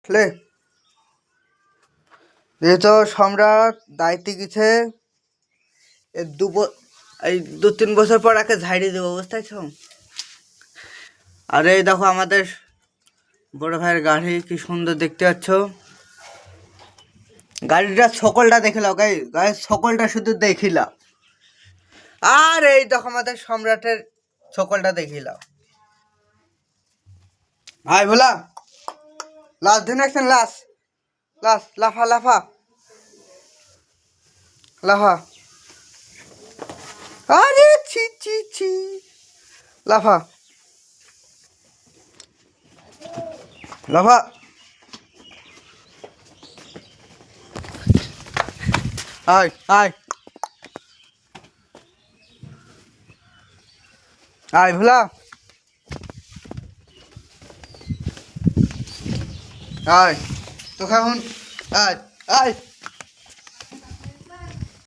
লে এই তো সম্রাট দায়িত্বে গেছে। এই এই 2-3 বছর পর একে ঝাড়িয়ে দেবো, বুঝতে পারছো? আর এই দেখো আমাদের বড় ভাইয়ের গাড়ি, কি সুন্দর দেখতে পাচ্ছ। গাড়িটার সকলটা দেখে লাও, গাড়ির সকলটা শুধু দেখিলাম। আর এই দেখো আমাদের সম্রাটের সকলটা দেখিলাম। ভাই ভোলা, লাস্ট দিন একছেন, লাস্ট লাফা লাফা লাফা। আরে ছি ছি ছি, লাফা লাফা। আয় আয় আয় ভোলা, আয় তোকে এখন, আয় আয়।